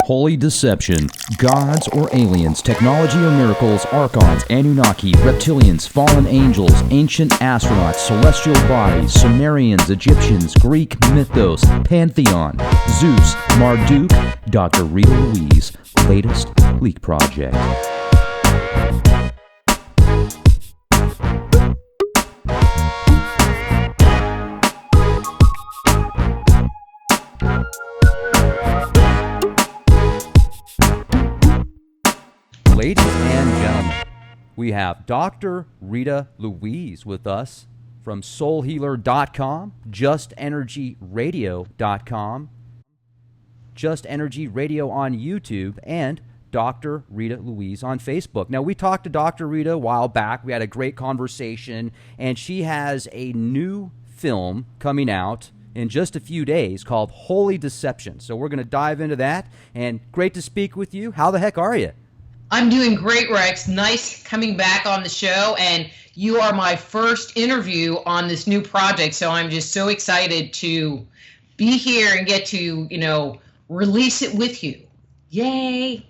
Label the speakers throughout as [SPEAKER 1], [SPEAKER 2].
[SPEAKER 1] Holy deception, gods or aliens, technology or miracles, archons, Anunnaki, reptilians, fallen angels, ancient astronauts, celestial bodies, Sumerians, Egyptians, Greek mythos, Pantheon, Zeus, Marduk, Dr. Rita Louise, latest leak project. Ladies and gentlemen, we have Dr. Rita Louise with us from soulhealer.com, justenergyradio.com, Just Energy Radio on YouTube, and Dr. Rita Louise on Facebook. Now, we talked to Dr. Rita a while back. We had a great conversation, and she has a new film coming out in just a few days called Holy Deception. So we're going to dive into that, and great to speak with you. How the heck are you?
[SPEAKER 2] I'm doing great, Rex. Nice coming back on the show, and you are my first interview on this new project, so I'm just so excited to be here and get to, release it with you. Yay!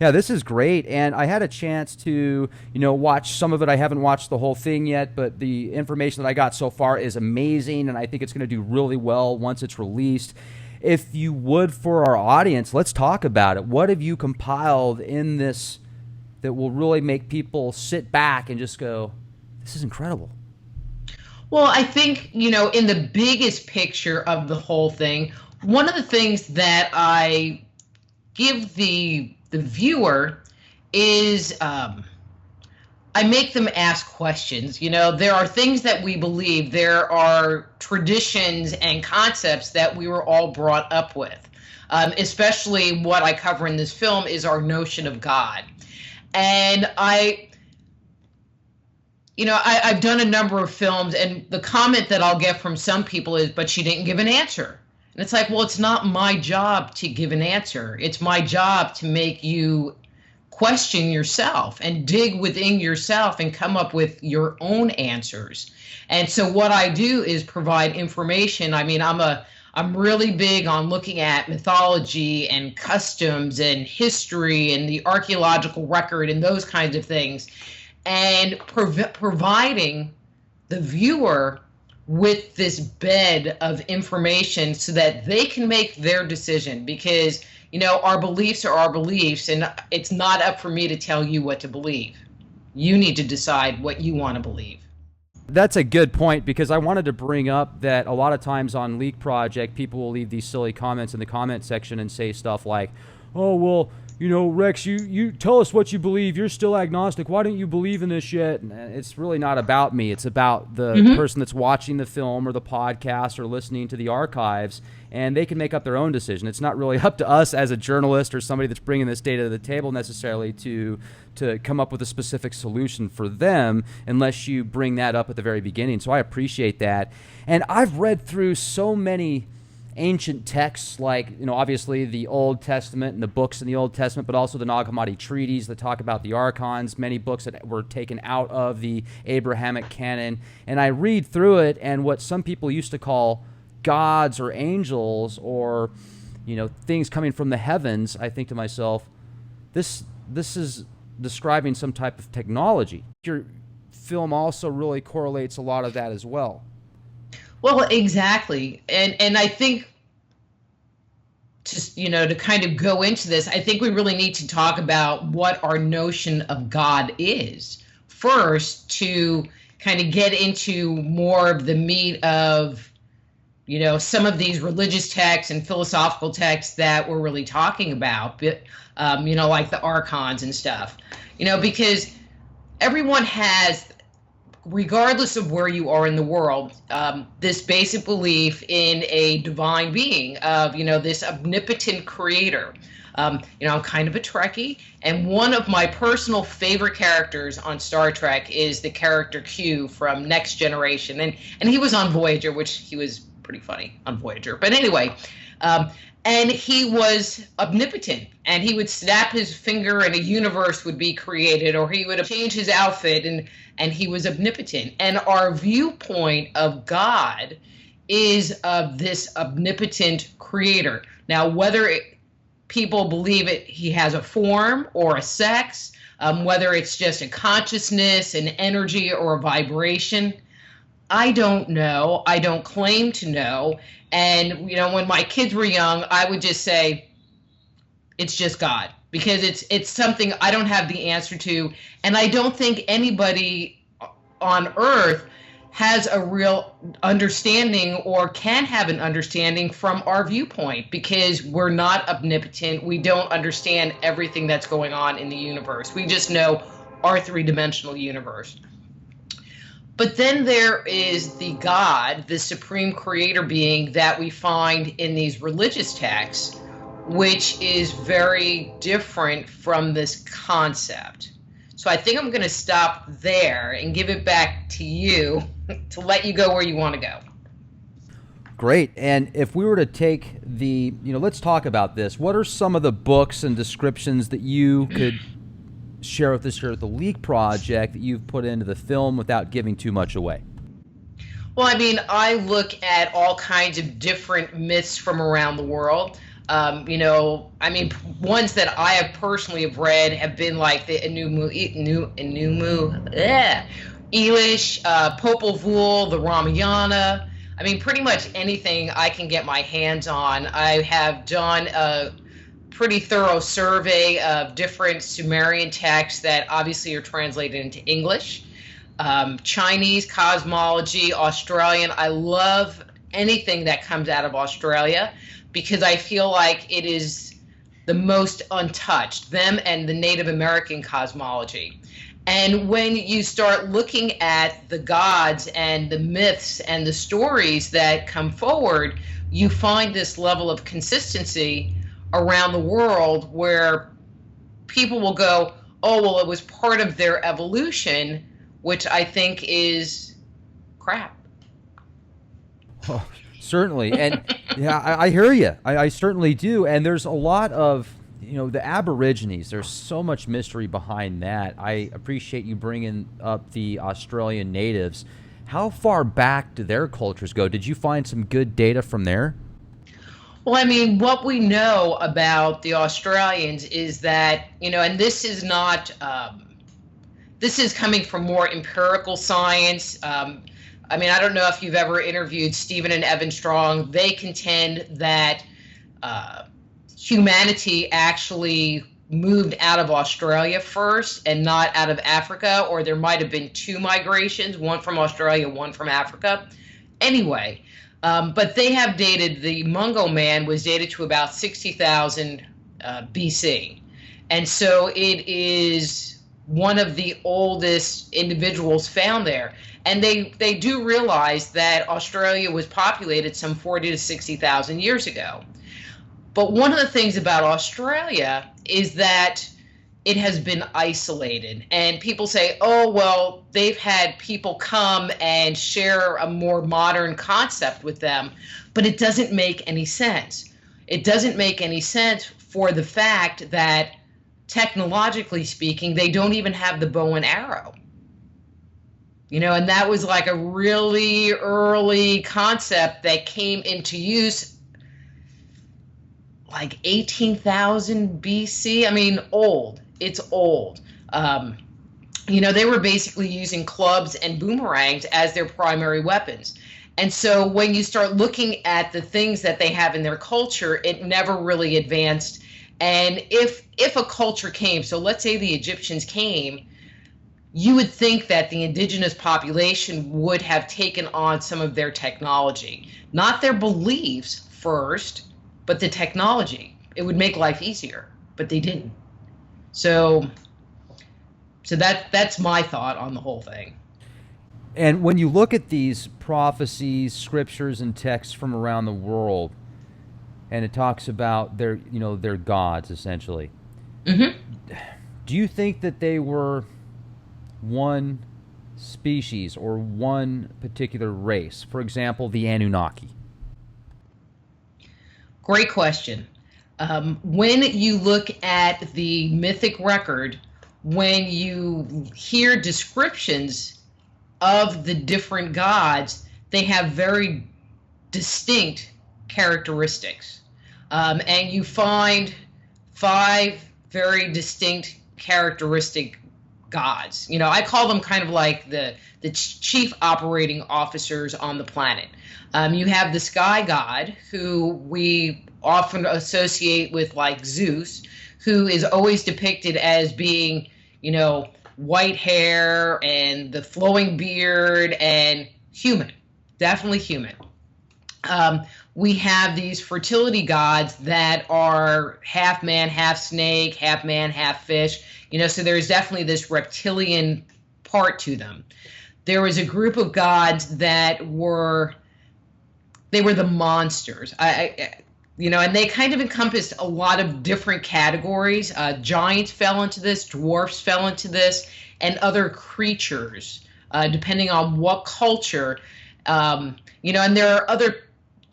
[SPEAKER 1] Yeah, this is great, and I had a chance to, watch some of it. I haven't watched the whole thing yet, but the information that I got so far is amazing, and I think it's going to do really well once it's released. If you would, for our audience, let's talk about it. What have you compiled in this that will really make people sit back and just go, this is incredible?
[SPEAKER 2] Well, I think, in the biggest picture of the whole thing, one of the things that I give the viewer is I make them ask questions. There are things that we believe. There are traditions and concepts that we were all brought up with. Especially what I cover in this film is our notion of God. And I've done a number of films, and the comment that I'll get from some people is, but she didn't give an answer. And it's like, well, it's not my job to give an answer. It's my job to make you question yourself and dig within yourself and come up with your own answers. And so what I do is provide information. I mean, I'm really big on looking at mythology and customs and history and the archaeological record and those kinds of things, and providing the viewer with this bed of information so that they can make their decision, because our beliefs are our beliefs, and it's not up for me to tell you what to believe. You need to decide what you want to believe.
[SPEAKER 1] That's a good point, because I wanted to bring up that a lot of times on Leak Project, people will leave these silly comments in the comment section and say stuff like, oh, well, Rex, you tell us what you believe. You're still agnostic. Why don't you believe in this yet? And it's really not about me. It's about the person that's watching the film or the podcast or listening to the archives, and they can make up their own decision. It's not really up to us as a journalist or somebody that's bringing this data to the table necessarily to come up with a specific solution for them, unless you bring that up at the very beginning. So I appreciate that. And I've read through so many ancient texts, like, obviously the Old Testament and the books in the Old Testament, but also the Nag Hammadi treaties that talk about the archons, many books that were taken out of the Abrahamic canon. And I read through it, and what some people used to call gods or angels or, things coming from the heavens, I think to myself, this is describing some type of technology. Your film also really correlates a lot of that as well.
[SPEAKER 2] Well, exactly. And I think just, to kind of go into this, I think we really need to talk about what our notion of God is first, to kind of get into more of the meat of, some of these religious texts and philosophical texts that we're really talking about, but, like the archons and stuff, because everyone has, regardless of where you are in the world, this basic belief in a divine being, of, this omnipotent creator. I'm kind of a Trekkie, and one of my personal favorite characters on Star Trek is the character Q from Next Generation. And he was on Voyager, which he was pretty funny on Voyager. But anyway, and he was omnipotent, and he would snap his finger and a universe would be created, or he would change his outfit, and he was omnipotent. And our viewpoint of God is of this omnipotent creator. Now, whether people believe he has a form or a sex, whether it's just a consciousness, an energy, or a vibration. I don't know. I don't claim to know. And, when my kids were young, I would just say, it's just God, because it's something I don't have the answer to. And I don't think anybody on earth has a real understanding or can have an understanding from our viewpoint, because we're not omnipotent. We don't understand everything that's going on in the universe. We just know our three-dimensional universe. But then there is the God, the supreme creator being that we find in these religious texts, which is very different from this concept. So I think I'm going to stop there and give it back to you to let you go where you want to go.
[SPEAKER 1] Great. And if we were to take let's talk about this. What are some of the books and descriptions that you could share with us here at the Leak Project that you've put into the film without giving too much away?
[SPEAKER 2] Well, I look at all kinds of different myths from around the world. Ones that I have personally read have been like the Elish, Popol Vuh, the Ramayana. Pretty much anything I can get my hands on. I have done a pretty thorough survey of different Sumerian texts that obviously are translated into English. Chinese cosmology, Australian. I love anything that comes out of Australia, because I feel like it is the most untouched, them and the Native American cosmology. And when you start looking at the gods and the myths and the stories that come forward, you find this level of consistency around the world where people will go, oh, well, it was part of their evolution, which I think is crap.
[SPEAKER 1] Oh, certainly. And yeah, I hear you. I certainly do. And there's a lot of, the Aborigines. There's so much mystery behind that. I appreciate you bringing up the Australian natives. How far back do their cultures go? Did you find some good data from there?
[SPEAKER 2] Well, what we know about the Australians is that, and this is not, this is coming from more empirical science. I don't know if you've ever interviewed Stephen and Evan Strong. They contend that humanity actually moved out of Australia first and not out of Africa, or there might have been two migrations, one from Australia, one from Africa. Anyway, but they have dated, the Mungo man was dated to about 60,000 BC. And so it is one of the oldest individuals found there. And they do realize that Australia was populated some 40 to 60,000 years ago. But one of the things about Australia is that it has been isolated. And people say, oh, well, they've had people come and share a more modern concept with them. But it doesn't make any sense. It doesn't make any sense for the fact that, technologically speaking, they don't even have the bow and arrow. And that was like a really early concept that came into use like 18,000 BC. Old. It's old. They were basically using clubs and boomerangs as their primary weapons. And so when you start looking at the things that they have in their culture, it never really advanced. And if a culture came, so let's say the Egyptians came, you would think that the indigenous population would have taken on some of their technology, not their beliefs first, but the technology. It would make life easier, but they didn't. So that's my thought on the whole thing.
[SPEAKER 1] And when you look at these prophecies, scriptures, and texts from around the world, and it talks about their gods, essentially,
[SPEAKER 2] mm-hmm.
[SPEAKER 1] Do you think that they were one species or one particular race? For example, the Anunnaki.
[SPEAKER 2] Great question. When you look at the mythic record, when you hear descriptions of the different gods, they have very distinct characteristics. And you find 5 very distinct characteristic gods. I call them kind of like the chief operating officers on the planet. You have the sky god, who we often associate with like Zeus, who is always depicted as being, white hair and the flowing beard and human, definitely human. We have these fertility gods that are half man, half snake, half man, half fish. So there's definitely this reptilian part to them. There was a group of gods that were the monsters. And they kind of encompassed a lot of different categories. Giants fell into this, dwarfs fell into this, and other creatures, depending on what culture. And there are other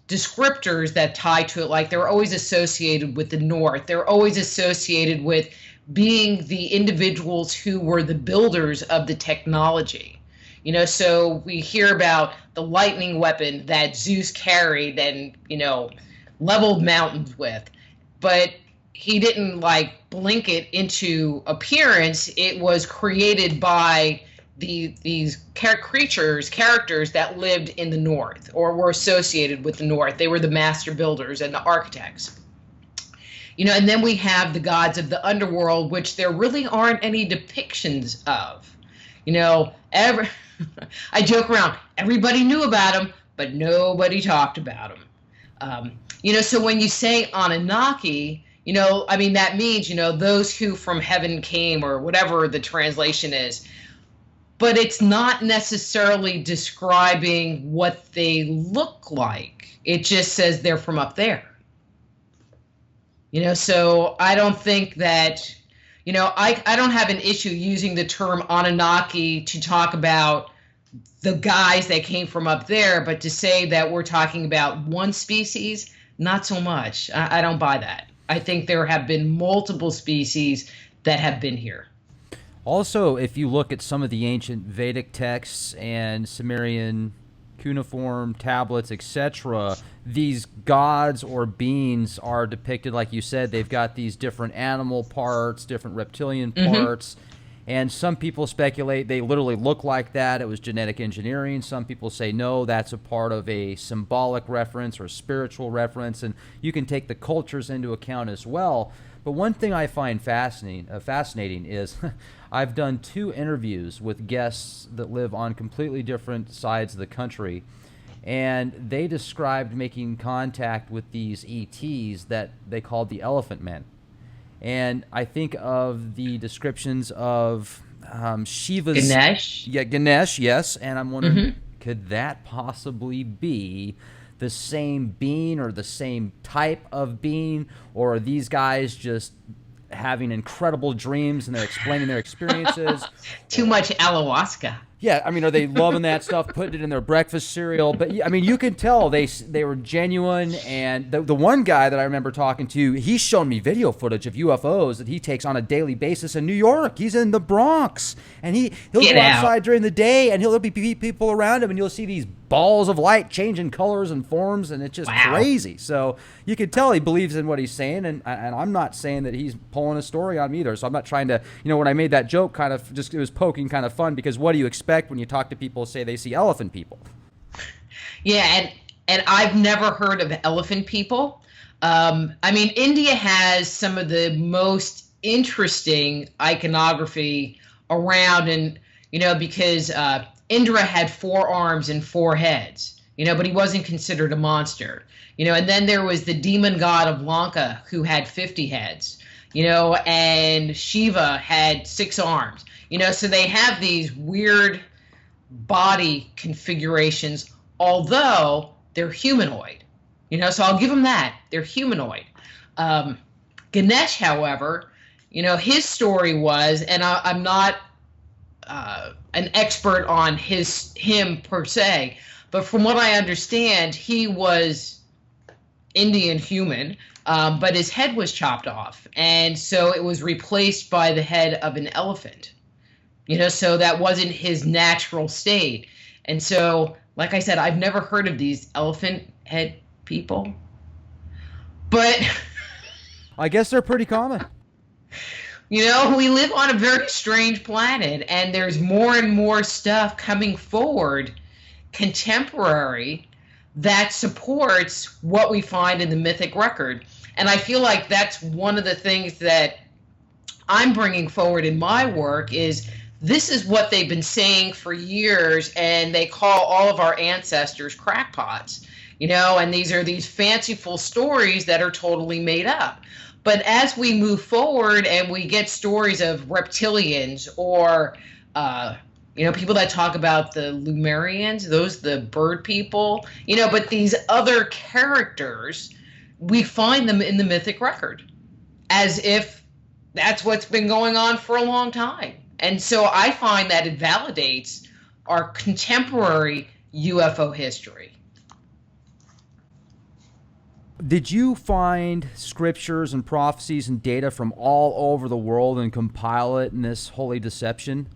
[SPEAKER 2] descriptors that tie to it, like they're always associated with the North. They're always associated with being the individuals who were the builders of the technology. So we hear about the lightning weapon that Zeus carried and, leveled mountains with, but he didn't like blink it into appearance. It was created by these characters that lived in the North or were associated with the North. They were the master builders and the architects. And then we have the gods of the underworld, which there really aren't any depictions of. I joke around, everybody knew about them, but nobody talked about them. So when you say Anunnaki, that means, those who from heaven came, or whatever the translation is. But it's not necessarily describing what they look like. It just says they're from up there. So I don't think that, I don't have an issue using the term Anunnaki to talk about the guys that came from up there, but to say that we're talking about one species, not so much. I don't buy that. I think there have been multiple species that have been here.
[SPEAKER 1] Also, if you look at some of the ancient Vedic texts and Sumerian cuneiform tablets, etc., these gods or beings are depicted, like you said, they've got these different animal parts, different reptilian parts, and some people speculate they literally look like that. It was genetic engineering. Some people say, no, that's a part of a symbolic reference or spiritual reference, and you can take the cultures into account as well. But one thing I find fascinating is I've done 2 interviews with guests that live on completely different sides of the country, and they described making contact with these ETs that they called the Elephant Men. And I think of the descriptions of Shiva's...
[SPEAKER 2] Ganesh?
[SPEAKER 1] Yeah, Ganesh, yes. And I'm wondering, could that possibly be the same being or the same type of being? Or are these guys just having incredible dreams and they're explaining their experiences?
[SPEAKER 2] Too much ayahuasca.
[SPEAKER 1] Yeah, are they loving that stuff, putting it in their breakfast cereal? But, you can tell they were genuine. And the one guy that I remember talking to, he's shown me video footage of UFOs that he takes on a daily basis in New York. He's in the Bronx. And he'll go outside during the day, and there'll be people around him, and you'll see these balls of light changing colors and forms, and it's just crazy. So you can tell he believes in what he's saying, and I'm not saying that he's pulling a story on me either. So I'm not trying to, when I made that joke, kind of just, it was poking kind of fun, because what do you expect when you talk to people who say they see elephant people?
[SPEAKER 2] Yeah, and I've never heard of elephant people. India has some of the most interesting iconography around, and because Indra had 4 arms and 4 heads, but he wasn't considered a monster, and then there was the demon god of Lanka who had 50 heads, and Shiva had 6 arms, so they have these weird body configurations, although they're humanoid, so I'll give them that. They're humanoid. Ganesh, however, his story was, and I'm not an expert on him per se, but from what I understand, he was Indian human, but his head was chopped off, and so it was replaced by the head of an elephant. So that wasn't his natural state. And so, like I said, I've never heard of these elephant head people, but
[SPEAKER 1] I guess they're pretty common.
[SPEAKER 2] You know, we live on a very strange planet, and there's more and more stuff coming forward, contemporary, that supports what we find in the mythic record. And I feel like that's one of the things that I'm bringing forward in my work is this is what they've been saying for years, and they call all of our ancestors crackpots, you know, and these are these fanciful stories that are totally made up. But as we move forward and we get stories of reptilians or, you know, people that talk about the Lemurians, those the bird people, you know, but these other characters, we find them in the mythic record as if that's what's been going on for a long time. And so I find that it validates our contemporary UFO history.
[SPEAKER 1] Did you find scriptures and prophecies and data from all over the world and compile it in this holy deception?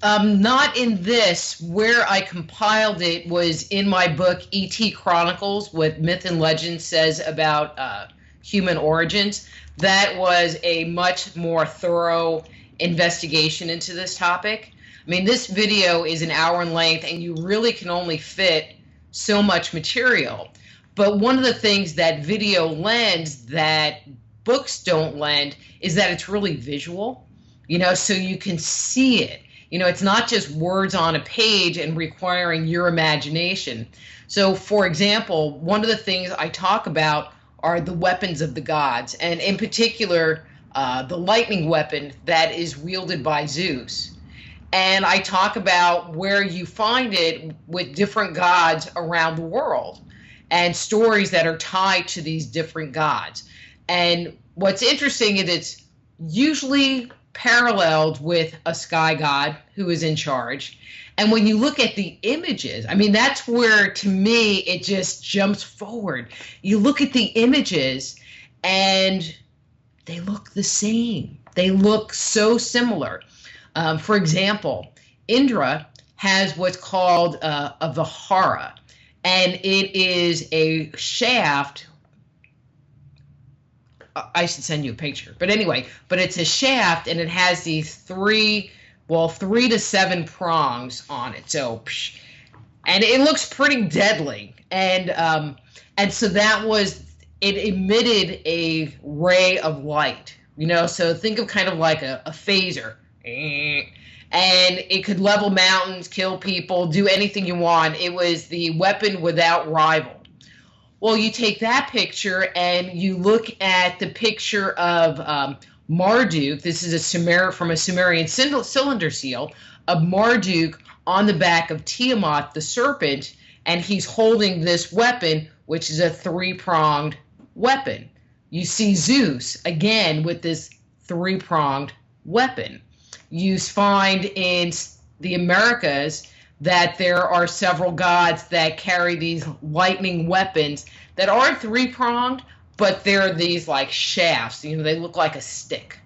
[SPEAKER 2] Not in this. Where I compiled it was in my book, E.T. Chronicles, what Myth and Legend says about human origins. That was a much more thorough investigation into this topic. I mean, this video is an hour in length, and you really can only fit so much material. But one of the things that video lends that books don't lend is that it's really visual, you know, so you can see it. You know, it's not just words on a page and requiring your imagination. So, for example, one of the things I talk about are the weapons of the gods, and in particular, the lightning weapon that is wielded by Zeus. And I talk about where you find it with different gods around the world and stories that are tied to these different gods. And what's interesting is it's usually paralleled with a sky god who is in charge. And when you look at the images, I mean, that's where, to me, it just jumps forward. You look at the images and they look the same. They look so similar. For example, Indra has what's called a Vihara, and it is a shaft. I should send you a picture. But anyway, but it's a shaft, and it has these three to seven prongs on it. So, and it looks pretty deadly. And so that was, it emitted a ray of light, you know, so think of kind of like a phaser. And it could level mountains, kill people, do anything you want. It was the weapon without rival. Well, you take that picture and you look at the picture of Marduk. This is from a Sumerian cylinder seal of Marduk on the back of Tiamat, the serpent, and he's holding this weapon, which is a three-pronged weapon. You see Zeus, again, with this three-pronged weapon. You find in the Americas that there are several gods that carry these lightning weapons that aren't three-pronged, but they're these like shafts. You know, they look like a stick,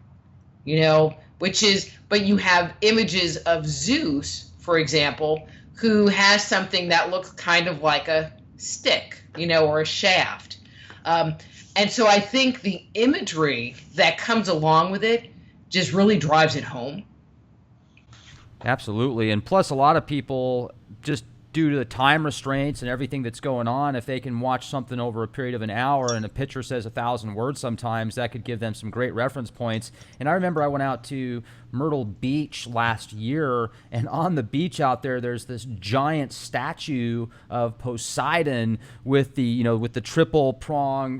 [SPEAKER 2] you know, but you have images of Zeus, for example, who has something that looks kind of like a stick, you know, or a shaft. And so I think the imagery that comes along with it just really drives it home.
[SPEAKER 1] Absolutely. And plus, a lot of people, just due to the time restraints and everything that's going on, if they can watch something over a period of an hour and a picture says 1,000 words sometimes, that could give them some great reference points. And I remember I went out to Myrtle Beach last year, and on the beach out there, there's this giant statue of Poseidon with the triple prong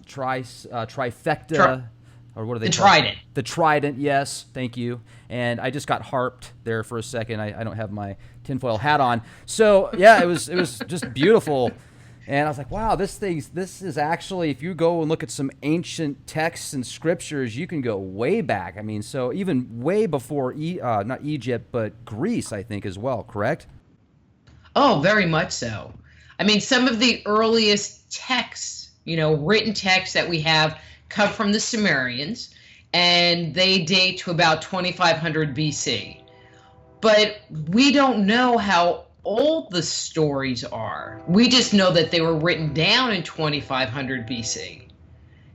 [SPEAKER 1] trifecta. Or what are they called?
[SPEAKER 2] Trident.
[SPEAKER 1] The trident, yes. Thank you. And I just got harped there for a second. I don't have my tinfoil hat on. So, yeah, it was just beautiful. And I was like, wow, this is actually, if you go and look at some ancient texts and scriptures, you can go way back. I mean, so even way before, not Egypt, but Greece, I think, as well, correct?
[SPEAKER 2] Oh, very much so. I mean, some of the earliest texts, you know, written texts that we have come from the Sumerians, and they date to about 2500 BC. But we don't know how old the stories are. We just know that they were written down in 2500 BC.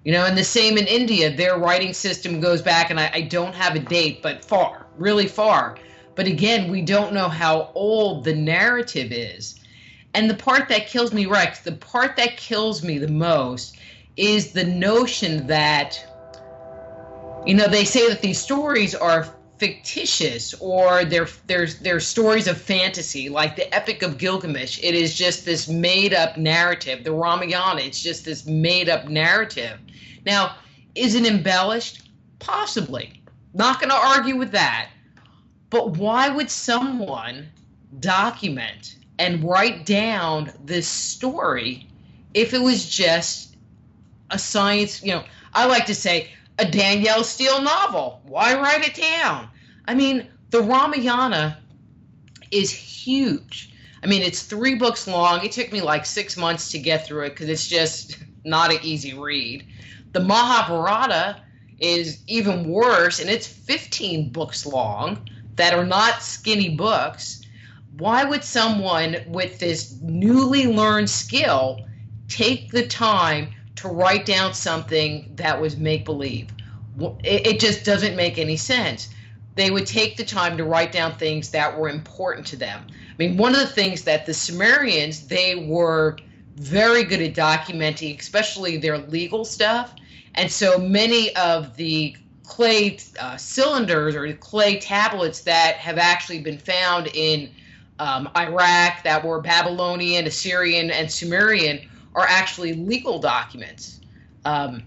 [SPEAKER 2] And the same in India. Their writing system goes back, and I don't have a date, but far, really far. But again, we don't know how old the narrative is. And the part that kills me, Rex, the part that kills me the most is the notion that, they say that these stories are fictitious, or they're stories of fantasy, like the Epic of Gilgamesh. It is just this made-up narrative. The Ramayana, it's just this made-up narrative. Now, is it embellished? Possibly. Not going to argue with that. But why would someone document and write down this story if it was just a science, I like to say, a Danielle Steele novel? Why write it down? I mean, the Ramayana is huge. I mean, it's 3 books long. It took me like 6 months to get through it because it's just not an easy read. The Mahabharata is even worse, and it's 15 books long that are not skinny books. Why would someone with this newly learned skill take the time to write down something that was make-believe? It just doesn't make any sense. They would take the time to write down things that were important to them. I mean, one of the things that the Sumerians, they were very good at documenting, especially their legal stuff. And so many of the clay cylinders or clay tablets that have actually been found in Iraq, that were Babylonian, Assyrian, and Sumerian, are actually legal documents. And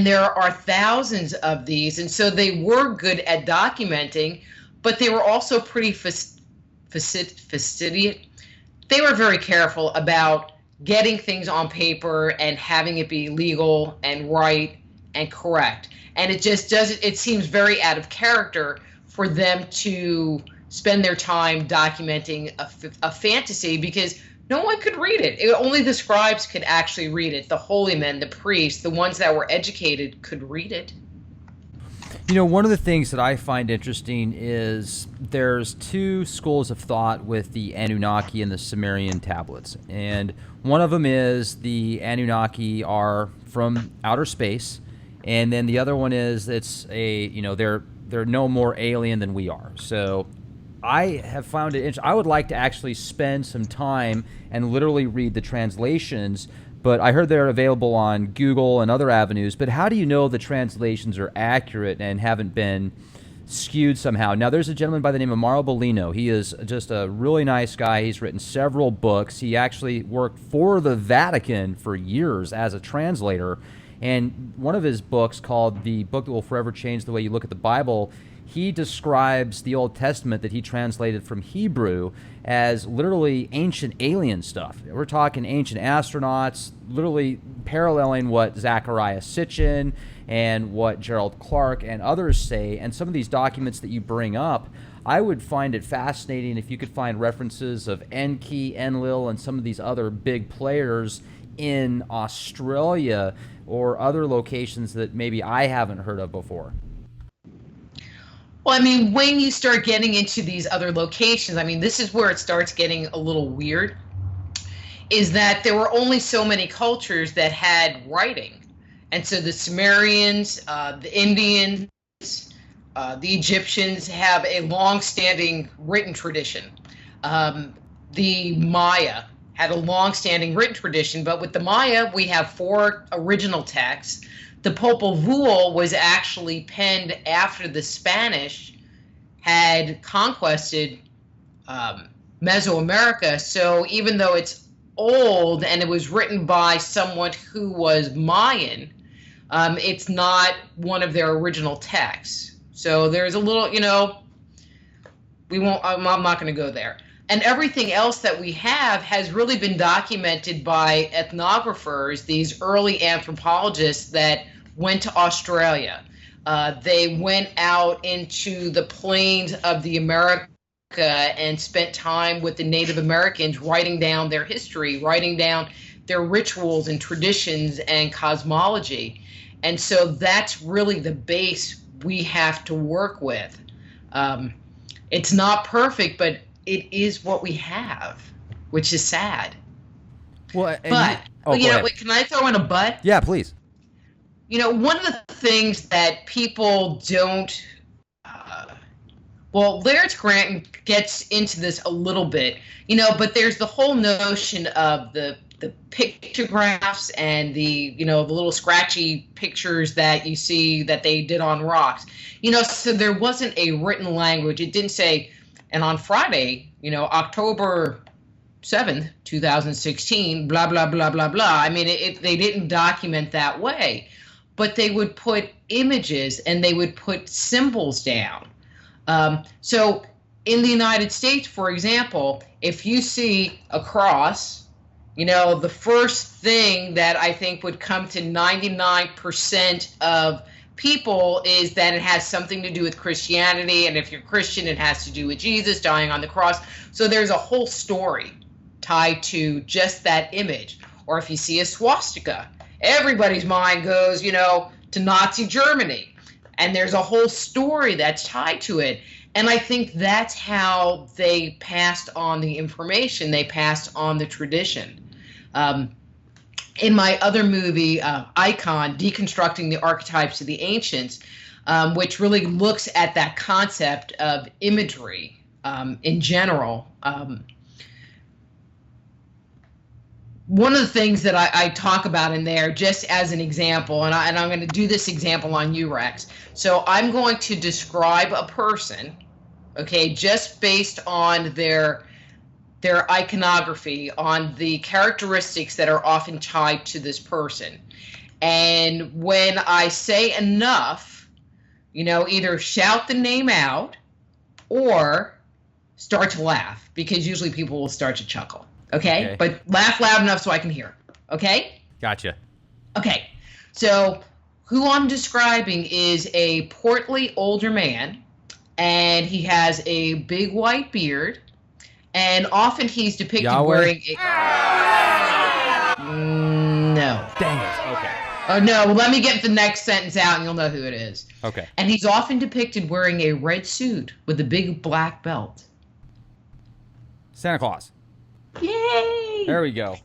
[SPEAKER 2] there are thousands of these, and so they were good at documenting, but they were also pretty fastidious. They were very careful about getting things on paper and having it be legal and right and correct. And it just doesn't, it seems very out of character for them to spend their time documenting a fantasy, because no one could read it. Only the scribes could actually read it. The holy men, the priests, the ones that were educated could read it.
[SPEAKER 1] One of the things that I find interesting is there's 2 schools of thought with the Anunnaki and the Sumerian tablets. And one of them is the Anunnaki are from outer space. And then the other one is they're no more alien than we are. So I have found it interesting. I would like to actually spend some time and literally read the translations, but I heard they're available on Google and other avenues. But how do you know the translations are accurate and haven't been skewed somehow? Now, there's a gentleman by the name of Mauro Bellino. He is just a really nice guy. He's written several books. He actually worked for the Vatican for years as a translator. And one of his books, called The Book That Will Forever Change the Way You Look at the Bible, he describes the Old Testament that he translated from Hebrew as literally ancient alien stuff. We're talking ancient astronauts, literally paralleling what Zecharia Sitchin and what Gerald Clark and others say. And some of these documents that you bring up, I would find it fascinating if you could find references of Enki, Enlil, and some of these other big players in Australia or other locations that maybe I haven't heard of before.
[SPEAKER 2] Well, I mean, when you start getting into these other locations, I mean, this is where it starts getting a little weird, is that there were only so many cultures that had writing. And so the Sumerians, the Indians, the Egyptians have a long-standing written tradition. The Maya had a long-standing written tradition, but with the Maya, we have 4 original texts. The Popol Vuh was actually penned after the Spanish had conquested Mesoamerica. So even though it's old and it was written by someone who was Mayan, it's not one of their original texts. So there's a little, I'm not going to go there. And everything else that we have has really been documented by ethnographers, these early anthropologists that went to Australia. They went out into the plains of the America and spent time with the Native Americans, writing down their history, writing down their rituals and traditions and cosmology. And so that's really the base we have to work with. It's not perfect, but it is what we have, which is sad.
[SPEAKER 1] Well,
[SPEAKER 2] wait, can I throw in a but?
[SPEAKER 1] Yeah, please.
[SPEAKER 2] one of the things that people don't, well, Lawrence Grant gets into this a little bit, but there's the whole notion of the pictographs and the little scratchy pictures that you see that they did on rocks. So there wasn't a written language. It didn't say, and on Friday, October 7th, 2016, blah, blah, blah, blah, blah. I mean, they didn't document that way, but they would put images and they would put symbols down. So in the United States, for example, if you see a cross, the first thing that I think would come to 99% of people is that it has something to do with Christianity. And if you're Christian, it has to do with Jesus dying on the cross. So there's a whole story tied to just that image. Or if you see a swastika, everybody's mind goes, to Nazi Germany. And there's a whole story that's tied to it. And I think that's how they passed on the information. They passed on the tradition. In my other movie, Icon, Deconstructing the Archetypes of the Ancients, which really looks at that concept of imagery in general. One of the things that I talk about in there, just as an example, and I'm going to do this example on you, Rex. So I'm going to describe a person, okay, just based on their iconography, on the characteristics that are often tied to this person. And when I say enough, either shout the name out or start to laugh, because usually people will start to chuckle. Okay? But laugh loud enough so I can hear. Okay?
[SPEAKER 1] Gotcha.
[SPEAKER 2] Okay. So who I'm describing is a portly older man, and he has a big white beard, and often he's depicted wearing a... No.
[SPEAKER 1] Dang it. Okay.
[SPEAKER 2] Oh, no. Well, let me get the next sentence out, and you'll know who it is.
[SPEAKER 1] Okay.
[SPEAKER 2] And he's often depicted wearing a red suit with a big black belt.
[SPEAKER 1] Santa Claus.
[SPEAKER 2] Yay!
[SPEAKER 1] There we go.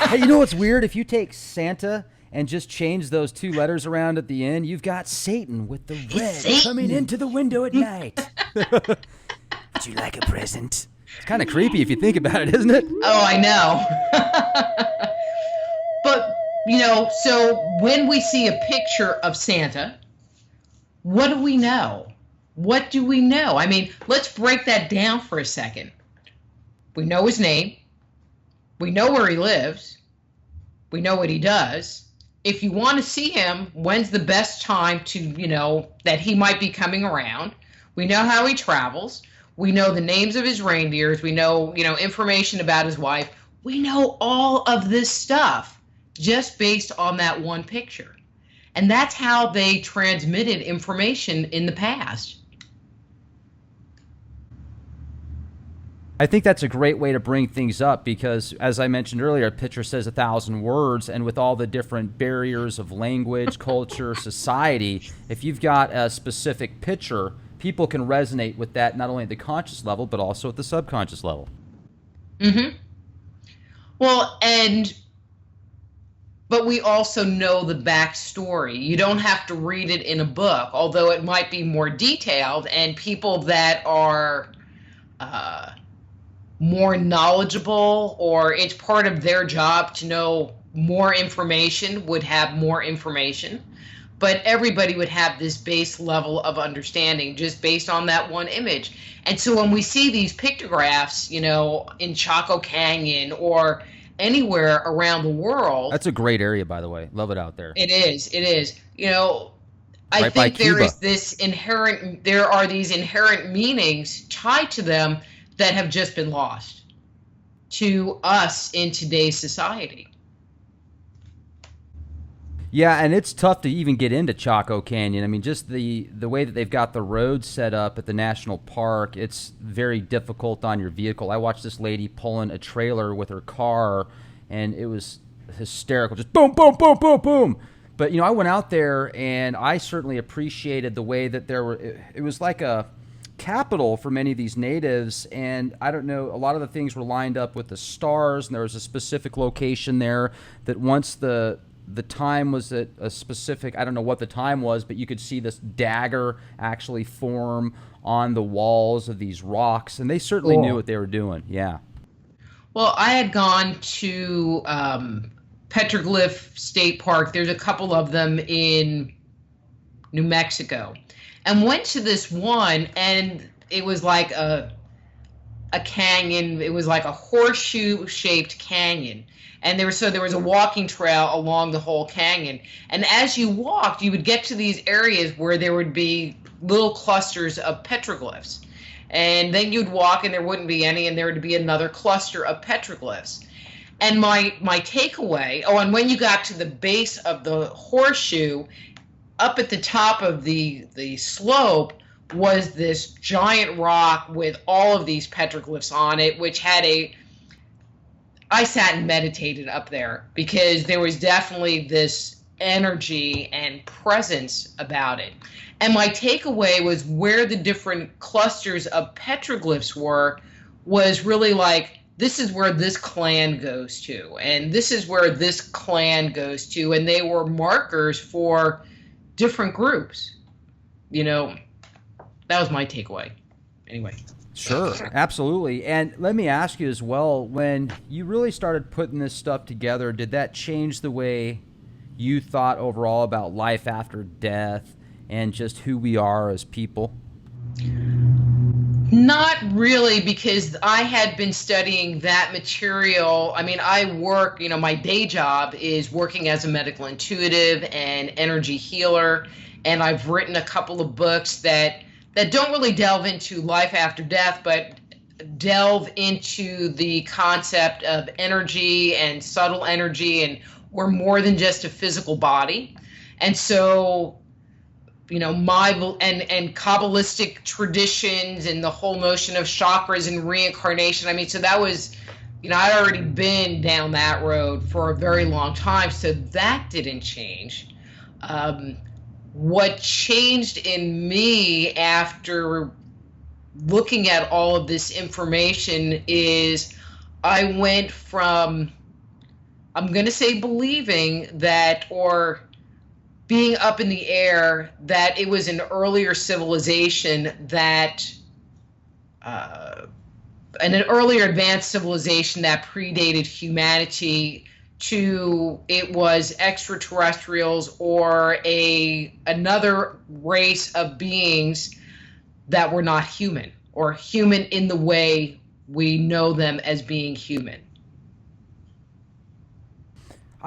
[SPEAKER 1] Hey, you know what's weird? If you take Santa and just change those two letters around at the end, you've got Satan with the red coming into the window at night. Would you like a present? It's kind of creepy if you think about it, isn't it?
[SPEAKER 2] Oh, I know. But, so when we see a picture of Santa, what do we know? What do we know? I mean, let's break that down for a second. We know his name. We know where he lives. We know what he does. If you want to see him, when's the best time to, that he might be coming around? We know how he travels. We know the names of his reindeers. We know, information about his wife. We know all of this stuff just based on that one picture. And that's how they transmitted information in the past.
[SPEAKER 1] I think that's a great way to bring things up because, as I mentioned earlier, a picture says 1,000 words, and with all the different barriers of language, culture, society, if you've got a specific picture, people can resonate with that not only at the conscious level, but also at the subconscious level.
[SPEAKER 2] Mm-hmm. Well, but we also know the backstory. You don't have to read it in a book, although it might be more detailed, and people that are more knowledgeable, or it's part of their job to know more information, would have more information. But everybody would have this base level of understanding just based on that one image. And so when we see these pictographs, in Chaco Canyon or anywhere around the world.
[SPEAKER 1] That's a great area, by the way. Love it out there.
[SPEAKER 2] It is. I
[SPEAKER 1] Right
[SPEAKER 2] think there
[SPEAKER 1] Cuba.
[SPEAKER 2] there are these inherent meanings tied to them that have just been lost to us in today's society.
[SPEAKER 1] Yeah, and it's tough to even get into Chaco Canyon. I mean, just the way that they've got the roads set up at the national park, it's very difficult on your vehicle. I watched this lady pulling a trailer with her car, and it was hysterical. Just boom, boom, boom, boom, boom. But, I went out there, and I certainly appreciated the way that it was like capital for many of these natives, and I don't know, a lot of the things were lined up with the stars, and there was a specific location there that once the time was at a specific, I don't know what the time was, but you could see this dagger actually form on the walls of these rocks, and they certainly knew what they were doing. Yeah.
[SPEAKER 2] Well, I had gone to Petroglyph State Park. There's a couple of them in New Mexico, and went to this one, and it was like a canyon. It was like a horseshoe-shaped canyon, and there was a walking trail along the whole canyon. And as you walked, you would get to these areas where there would be little clusters of petroglyphs, and then you'd walk, and there wouldn't be any, and there would be another cluster of petroglyphs. And my takeaway, and when you got to the base of the horseshoe, up at the top of the slope was this giant rock with all of these petroglyphs on it, which had I sat and meditated up there because there was definitely this energy and presence about it. And my takeaway was where the different clusters of petroglyphs was really like, this is where this clan goes to, and this is where this clan goes to, and they were markers for different groups. That was my takeaway. Anyway.
[SPEAKER 1] Sure, absolutely. And let me ask you as well, when you really started putting this stuff together, did that change the way you thought overall about life after death and just who we are as people?
[SPEAKER 2] Not really, because I had been studying that material. I mean, I work, my day job is working as a medical intuitive and energy healer, and I've written a couple of books that don't really delve into life after death, but delve into the concept of energy and subtle energy, and we're more than just a physical body. And so, my and Kabbalistic traditions and the whole notion of chakras and reincarnation. I mean, so that was, I'd already been down that road for a very long time, so that didn't change. What changed in me after looking at all of this information is I went from, I'm going to say believing that, or being up in the air, that it was an earlier civilization that, an earlier advanced civilization that predated humanity, to it was extraterrestrials or another race of beings that were not human, or human in the way we know them as being human.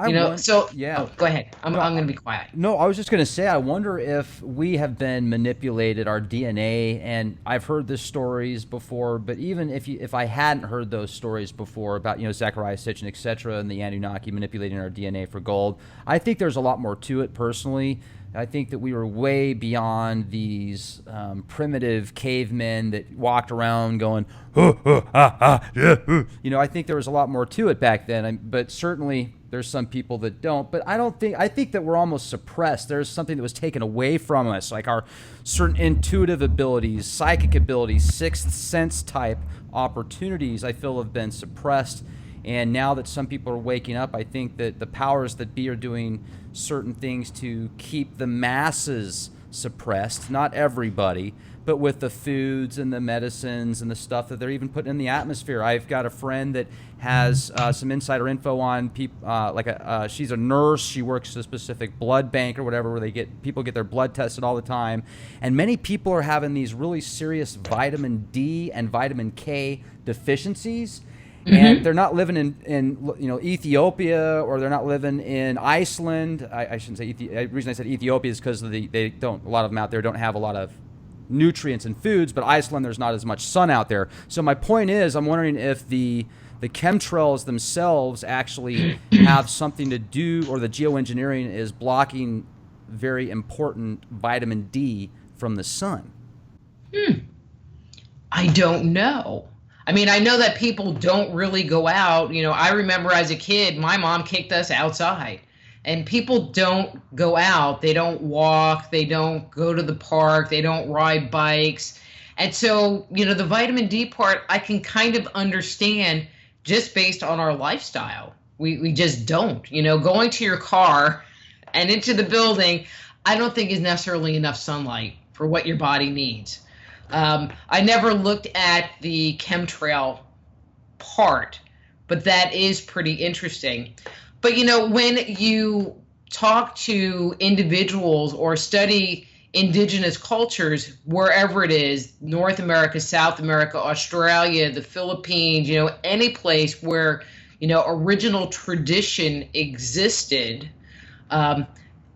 [SPEAKER 1] Yeah.
[SPEAKER 2] Go ahead. I'm going to be quiet.
[SPEAKER 1] No, I was just going to say, I wonder if we have been manipulated, our DNA, and I've heard the stories before, but even if I hadn't heard those stories before about, Zechariah Sitchin, et cetera, and the Anunnaki manipulating our DNA for gold, I think there's a lot more to it personally. I think that we were way beyond these primitive cavemen that walked around going, yeah. I think there was a lot more to it back then, but certainly there's some people that don't. But I think that we're almost suppressed. There's something that was taken away from us, like our certain intuitive abilities, psychic abilities, sixth sense type opportunities, I feel have been suppressed. And now that some people are waking up, I think that the powers that be are doing certain things to keep the masses suppressed, not everybody, but with the foods and the medicines and the stuff that they're even putting in the atmosphere. I've got a friend that has some insider info on people, she's a nurse. She works at a specific blood bank or whatever, where people get their blood tested all the time. And many people are having these really serious vitamin D and vitamin K deficiencies. Mm-hmm. And they're not living in Ethiopia, or they're not living in Iceland. I shouldn't say the reason I said Ethiopia is because they don't, a lot of them out there don't have a lot of nutrients and foods, but Iceland, there's not as much sun out there. So my point is, I'm wondering if the chemtrails themselves actually have something to do, or the geoengineering is blocking very important vitamin D from the sun.
[SPEAKER 2] I don't know. I mean, I know that people don't really go out. I remember as a kid, my mom kicked us outside, and people don't go out. They don't walk. They don't go to the park. They don't ride bikes. And so, the vitamin D part, I can kind of understand just based on our lifestyle. We just don't. Going to your car and into the building, I don't think is necessarily enough sunlight for what your body needs. I never looked at the chemtrail part, but that is pretty interesting. But, when you talk to individuals or study indigenous cultures, wherever it is, North America, South America, Australia, the Philippines, any place where, original tradition existed,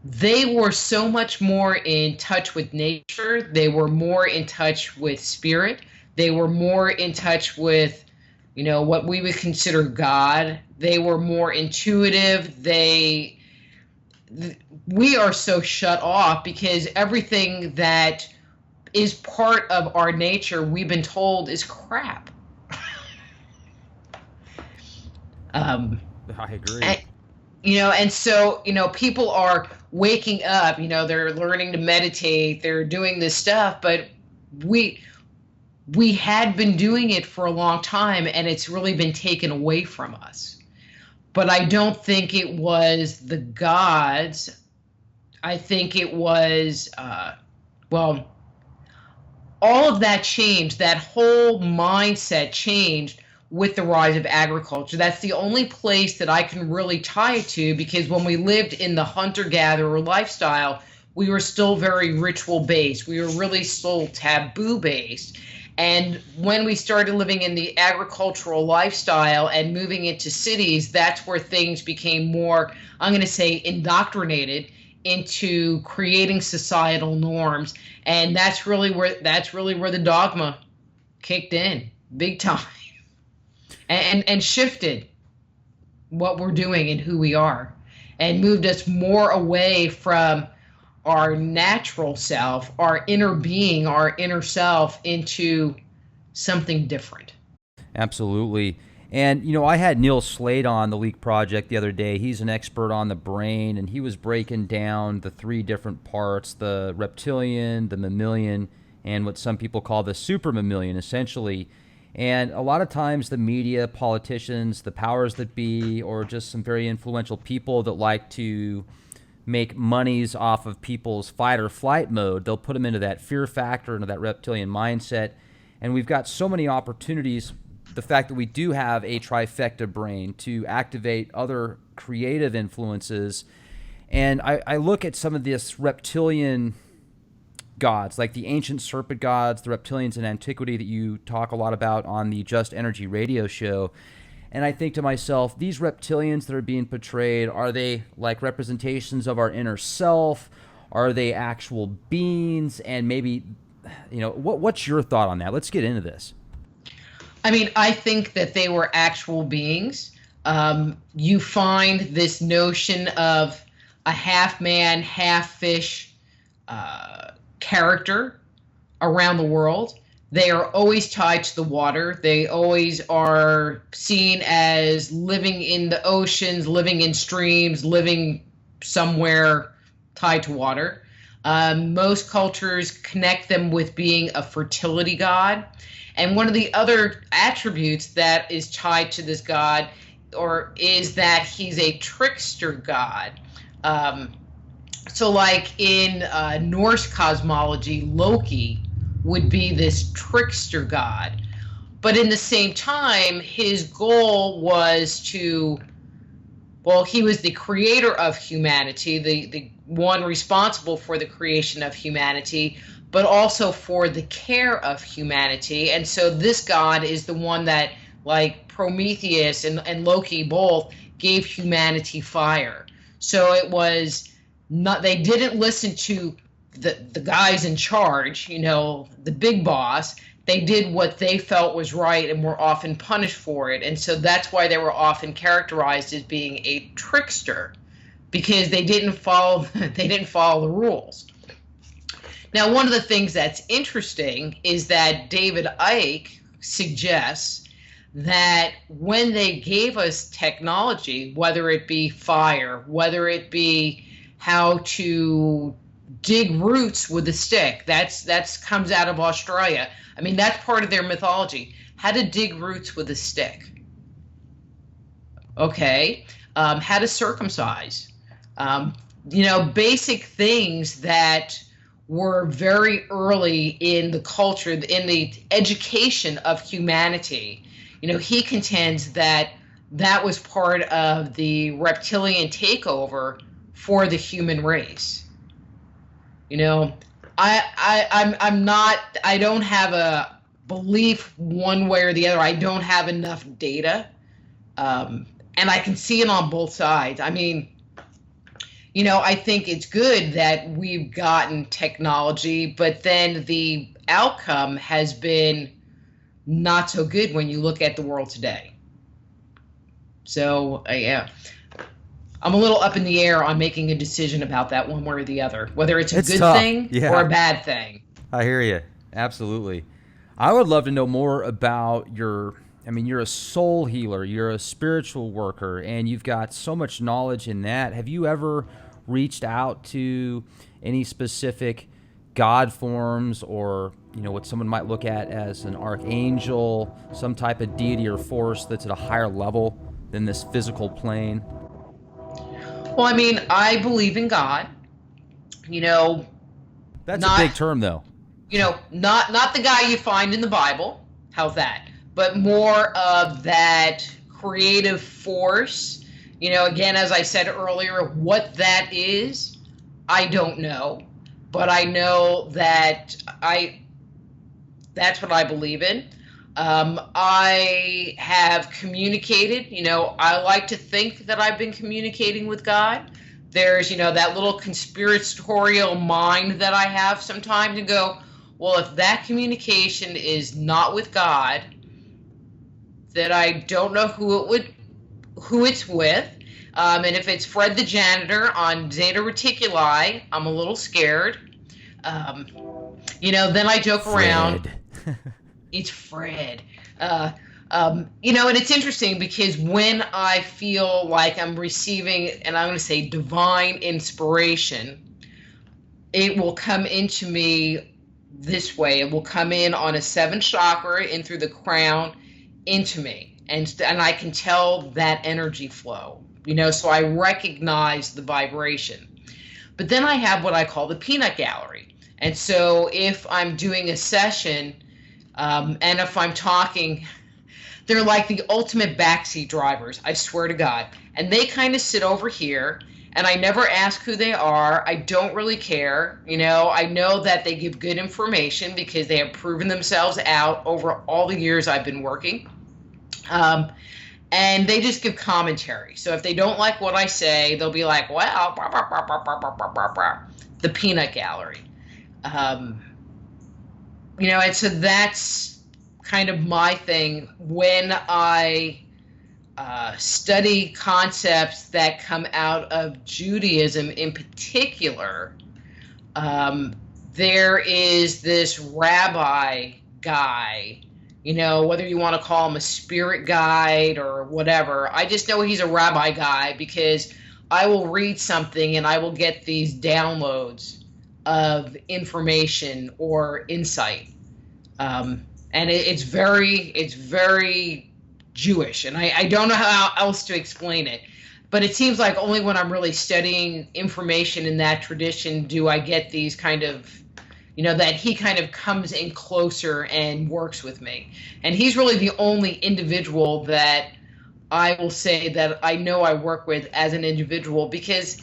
[SPEAKER 2] they were so much more in touch with nature. They were more in touch with spirit. They were more in touch with, what we would consider God. They were more intuitive. We are so shut off because everything that is part of our nature, we've been told is crap.
[SPEAKER 1] I agree.
[SPEAKER 2] And so, people are waking up, they're learning to meditate, they're doing this stuff, but we had been doing it for a long time and it's really been taken away from us. But I don't think it was the gods. I think it was, all of that changed. That whole mindset changed with the rise of agriculture. That's the only place that I can really tie it to, because when we lived in the hunter-gatherer lifestyle, we were still very ritual-based. We were really still taboo-based. And when we started living in the agricultural lifestyle and moving into cities, that's where things became more, I'm going to say, indoctrinated into creating societal norms. And that's really where the dogma kicked in big time and shifted what we're doing and who we are and moved us more away from our natural self, our inner being, our inner self, into something different.
[SPEAKER 1] Absolutely. And, I had Neil Slade on the Leak Project the other day. He's an expert on the brain, and he was breaking down the three different parts, the reptilian, the mammalian, and what some people call the super mammalian, essentially. And a lot of times the media, politicians, the powers that be, or just some very influential people that like to make monies off of people's fight or flight mode, they'll put them into that fear factor, into that reptilian mindset. And we've got so many opportunities, the fact that we do have a trifecta brain, to activate other creative influences. And I look at some of this reptilian gods, like the ancient serpent gods, the reptilians in antiquity that you talk a lot about on the Just Energy radio show. And I think to myself, these reptilians that are being portrayed, are they like representations of our inner self? Are they actual beings? And maybe, what's your thought on that? Let's get into this.
[SPEAKER 2] I mean, I think that they were actual beings. You find this notion of a half man, half fish character around the world. They are always tied to the water. They always are seen as living in the oceans, living in streams, living somewhere tied to water. Most cultures connect them with being a fertility god. And one of the other attributes that is tied to this god is that he's a trickster god. So like in Norse cosmology, Loki would be this trickster god. But in the same time, his goal was he was the creator of humanity, the one responsible for the creation of humanity, but also for the care of humanity. And so this god is the one that, like Prometheus and Loki both, gave humanity fire. So it was not, they didn't listen to the guys in charge, the big boss. They did what they felt was right and were often punished for it. And so that's why they were often characterized as being a trickster, because they didn't follow the rules. Now, one of the things that's interesting is that David Icke suggests that when they gave us technology, whether it be fire, whether it be how to dig roots with a stick. That's comes out of Australia. I mean, that's part of their mythology. How to dig roots with a stick. Okay. How to circumcise. Basic things that were very early in the culture, in the education of humanity. He contends that that was part of the reptilian takeover for the human race. I'm not, I don't have a belief one way or the other. I don't have enough data. And I can see it on both sides. I mean, I think it's good that we've gotten technology, but then the outcome has been not so good when you look at the world today. So, yeah, I'm a little up in the air on making a decision about that one way or the other, whether it's a good
[SPEAKER 1] tough.
[SPEAKER 2] thing or a bad thing.
[SPEAKER 1] I hear you. Absolutely. I would love to know more about you're a soul healer, you're a spiritual worker, and you've got so much knowledge in that. Have you ever reached out to any specific God forms, or what someone might look at as an archangel, some type of deity or force that's at a higher level than this physical plane?
[SPEAKER 2] Well, I mean, I believe in God.
[SPEAKER 1] That's a big term, though.
[SPEAKER 2] Not the guy you find in the Bible. How's that? But more of that creative force. Again, as I said earlier, what that is, I don't know. But I know that that's what I believe in. I have communicated. I like to think that I've been communicating with God. There's, that little conspiratorial mind that I have sometimes, and go, well, if that communication is not with God, that I don't know who it's with. And if it's Fred the janitor on Zeta Reticuli, I'm a little scared. Then I joke around. It's Fred. And it's interesting because when I feel like I'm receiving, and I'm going to say divine inspiration, it will come into me this way. It will come in on a 7th chakra, in through the crown, into me. And I can tell that energy flow, so I recognize the vibration. But then I have what I call the peanut gallery. And so if I'm doing a session, and if I'm talking, they're like the ultimate backseat drivers, I swear to God. And they kind of sit over here, and I never ask who they are. I don't really care. I know that they give good information because they have proven themselves out over all the years I've been working. And they just give commentary. So if they don't like what I say, they'll be like, well, blah, blah, blah, blah, blah, blah, blah, blah. The peanut gallery. And so that's kind of my thing when I study concepts that come out of Judaism in particular. There is this rabbi guy, whether you want to call him a spirit guide or whatever. I just know he's a rabbi guy because I will read something and I will get these downloads of information or insight. And it's very Jewish, and I don't know how else to explain it. But it seems like only when I'm really studying information in that tradition do I get these kind of, that he kind of comes in closer and works with me. And he's really the only individual that I will say that I know I work with as an individual, because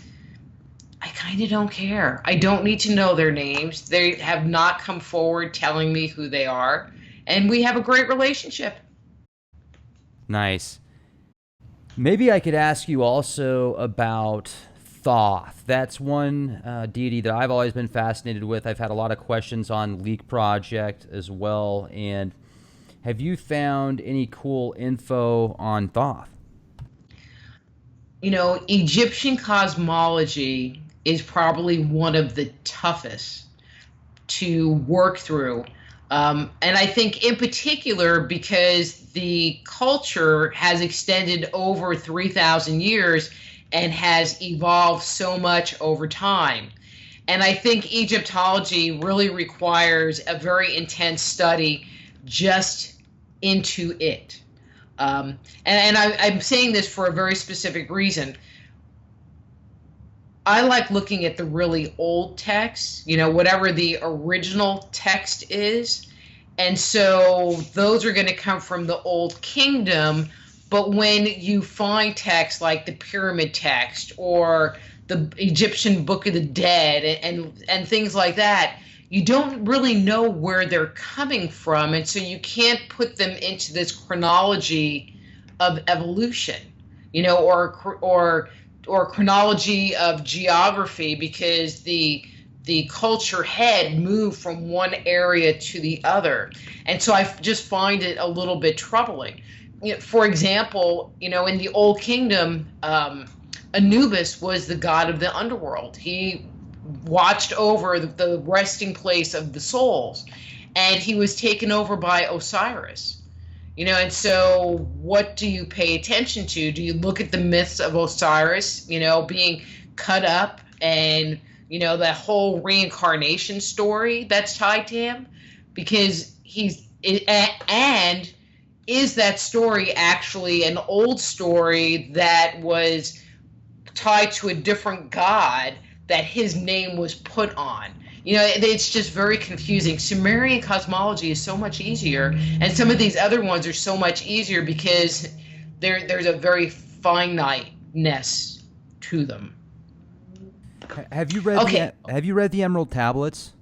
[SPEAKER 2] I kind of don't care. I don't need to know their names. They have not come forward telling me who they are. And we have a great relationship.
[SPEAKER 1] Nice. Maybe I could ask you also about Thoth. That's one deity that I've always been fascinated with. I've had a lot of questions on Leak Project as well. And have you found any cool info on Thoth?
[SPEAKER 2] Egyptian cosmology is probably one of the toughest to work through. And I think in particular because the culture has extended over 3,000 years and has evolved so much over time. And I think Egyptology really requires a very intense study just into it. I'm saying this for a very specific reason. I like looking at the really old texts, whatever the original text is. And so those are going to come from the Old Kingdom. But when you find texts like the Pyramid text or the Egyptian Book of the Dead and things like that, you don't really know where they're coming from. And so you can't put them into this chronology of evolution, or chronology of geography, because the culture had moved from one area to the other. And so I just find it a little bit troubling. For example, in the Old Kingdom, Anubis was the god of the underworld. He watched over the resting place of the souls, and he was taken over by Osiris. And so what do you pay attention to? Do you look at the myths of Osiris, being cut up, and, that whole reincarnation story that's tied to him? Because and is that story actually an old story that was tied to a different god that his name was put on? It's just very confusing. Sumerian cosmology is so much easier, and some of these other ones are so much easier because there's a very finiteness to them.
[SPEAKER 1] Have you read Have you read the Emerald Tablets?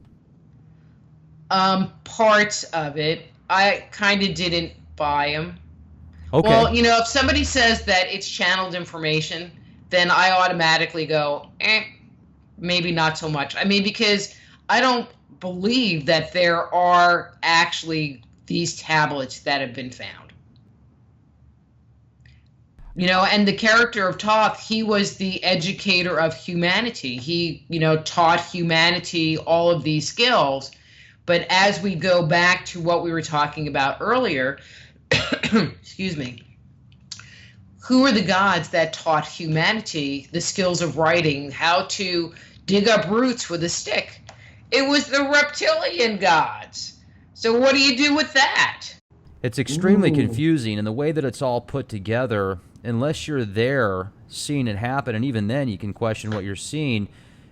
[SPEAKER 2] Parts of it. I kind of didn't buy them.
[SPEAKER 1] Okay.
[SPEAKER 2] Well, if somebody says that it's channeled information, then I automatically go, maybe not so much. I mean, because I don't believe that there are actually these tablets that have been found. And the character of Thoth, he was the educator of humanity. He, taught humanity all of these skills. But as we go back to what we were talking about earlier, excuse me, who are the gods that taught humanity the skills of writing, how to dig up roots with a stick? It was the reptilian gods. So what do you do with that?
[SPEAKER 1] It's extremely confusing, and the way that it's all put together, unless you're there seeing it happen, and even then you can question what you're seeing,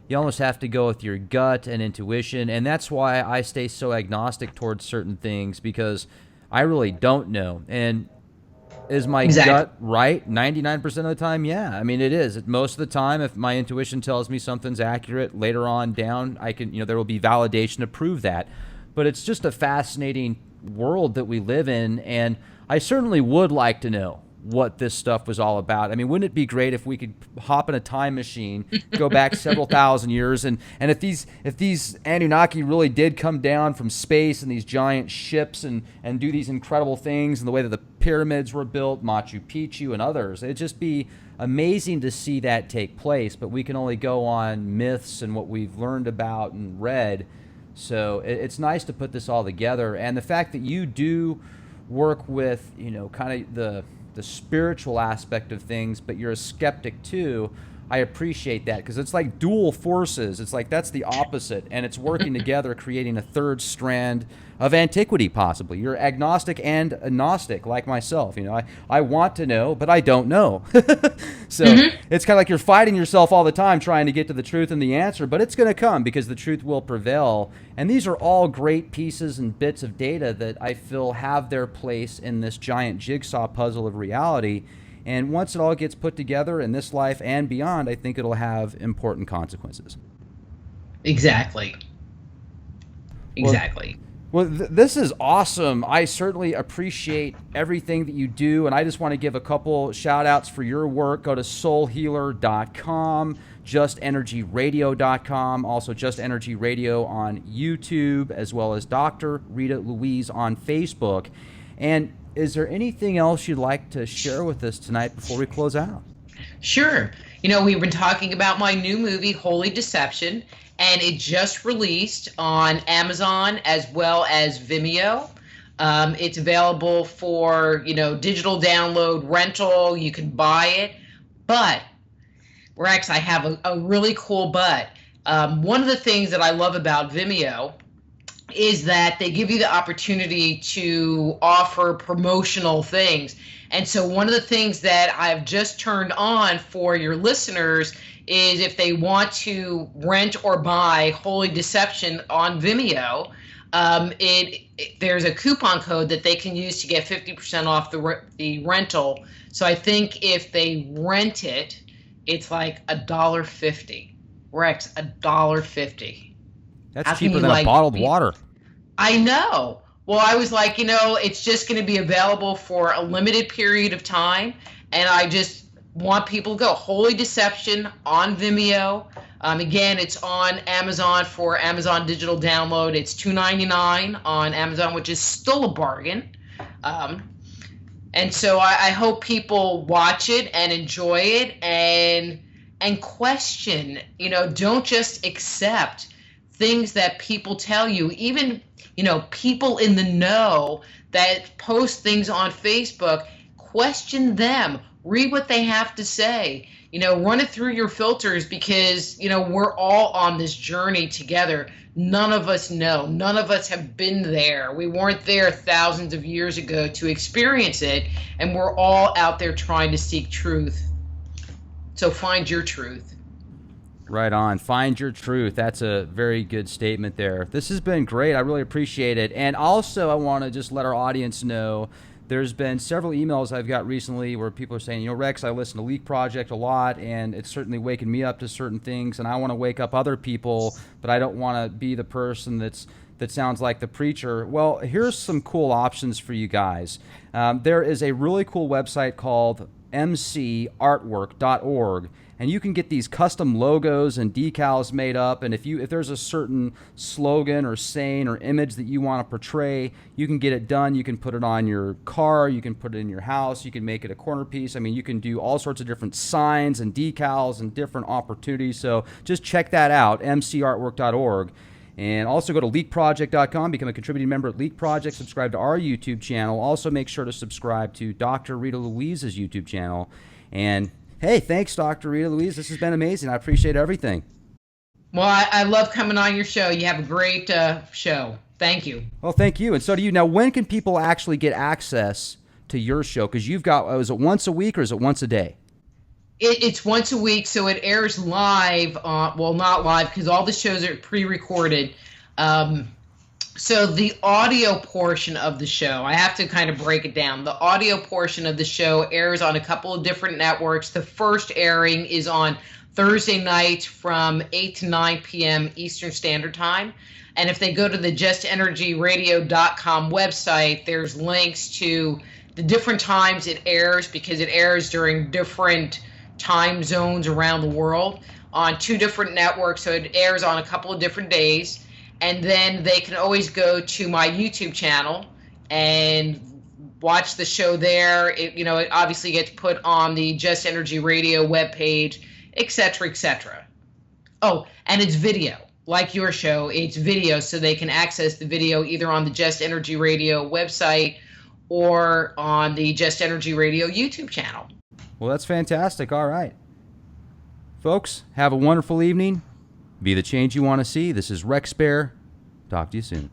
[SPEAKER 1] you almost have to go with your gut and intuition, and that's why I stay so agnostic towards certain things, because I really don't know. And is my gut right 99% of the time? Yeah. I mean, it is. Most of the time, if my intuition tells me something's accurate, later on down, I can, there will be validation to prove that. But it's just a fascinating world that we live in, and I certainly would like to know what this stuff was all about. I mean, wouldn't it be great if we could hop in a time machine, go back several thousand years, and if these Anunnaki really did come down from space in these giant ships and do these incredible things, and the way that the pyramids were built, Machu Picchu and others, it'd just be amazing to see that take place. But we can only go on myths and what we've learned about and read. So it's nice to put this all together, and the fact that you do work with, kind of the spiritual aspect of things, but you're a skeptic too. I appreciate that, because it's like dual forces. It's like that's the opposite, and it's working together, creating a third strand of antiquity, possibly. You're agnostic and a Gnostic, like myself. I want to know, but I don't know. So it's kind of like you're fighting yourself all the time, trying to get to the truth and the answer, but it's going to come, because the truth will prevail. And these are all great pieces and bits of data that I feel have their place in this giant jigsaw puzzle of reality. And once it all gets put together in this life and beyond, I think it'll have important consequences.
[SPEAKER 2] Exactly.
[SPEAKER 1] Well, this is awesome. I certainly appreciate everything that you do, and I just want to give a couple shout-outs for your work. Go to soulhealer.com, justenergyradio.com, also Just Energy Radio on YouTube, as well as Dr. Rita Louise on Facebook. And is there anything else you'd like to share with us tonight before we close out?
[SPEAKER 2] Sure. We've been talking about my new movie, Holy Deception, and it just released on Amazon as well as Vimeo. It's available for, digital download, rental. You can buy it. But, Rex, I have a really cool but. One of the things that I love about Vimeo is that they give you the opportunity to offer promotional things. And so one of the things that I've just turned on for your listeners is if they want to rent or buy Holy Deception on Vimeo, there's a coupon code that they can use to get 50% off the rental. So I think if they rent it, it's like $1.50. Rex, $1.50.
[SPEAKER 1] That's cheaper than a bottled water.
[SPEAKER 2] I know. Well, I was like, it's just going to be available for a limited period of time. And I just want people to go. Holy Deception on Vimeo. Again, it's on Amazon for Amazon digital download. It's $2.99 on Amazon, which is still a bargain. And so I hope people watch it and enjoy it and question. Don't just accept things that people tell you. Even people in the know that post things on Facebook, question them, read what they have to say, run it through your filters, because, we're all on this journey together. None of us know. None of us have been there. We weren't there thousands of years ago to experience it, and we're all out there trying to seek truth. So find your truth.
[SPEAKER 1] Right on. Find your truth. That's a very good statement there. This has been great. I really appreciate it. And also, I want to just let our audience know there's been several emails I've got recently where people are saying, Rex, I listen to Leak Project a lot, and it's certainly waking me up to certain things, and I want to wake up other people, but I don't want to be the person that sounds like the preacher. Well, here's some cool options for you guys. There is a really cool website called mcartwork.org, and you can get these custom logos and decals made up, and if there's a certain slogan or saying or image that you want to portray, you can get it done. You can put it on your car, you can put it in your house, you can make it a corner piece. I mean, you can do all sorts of different signs and decals and different opportunities, so just check that out, mcartwork.org. And also go to leakproject.com, become a contributing member at Leak Project, subscribe to our YouTube channel. Also make sure to subscribe to Dr. Rita Louise's YouTube channel. And hey, thanks, Dr. Rita Louise. This has been amazing. I appreciate everything.
[SPEAKER 2] Well, I love coming on your show. You have a great show. Thank you.
[SPEAKER 1] Well, thank you. And so do you. Now, when can people actually get access to your show? Because you've got, is it once a week or is it once a day?
[SPEAKER 2] It's once a week, so it airs live. Well, not live, because all the shows are pre-recorded. So the audio portion of the show, I have to kind of break it down. The audio portion of the show airs on a couple of different networks. The first airing is on Thursday night from 8 to 9 p.m. Eastern Standard Time. And if they go to the justenergyradio.com website, there's links to the different times it airs, because it airs during different time zones around the world on 2 different networks. So it airs on a couple of different days. And then they can always go to my YouTube channel and watch the show there. It obviously gets put on the Just Energy Radio webpage, etc., etc. Oh, and it's video. Like your show, it's video, so they can access the video either on the Just Energy Radio website or on the Just Energy Radio YouTube channel.
[SPEAKER 1] Well, that's fantastic. All right. Folks, have a wonderful evening. Be the change you want to see. This is Rex Bear. Talk to you soon.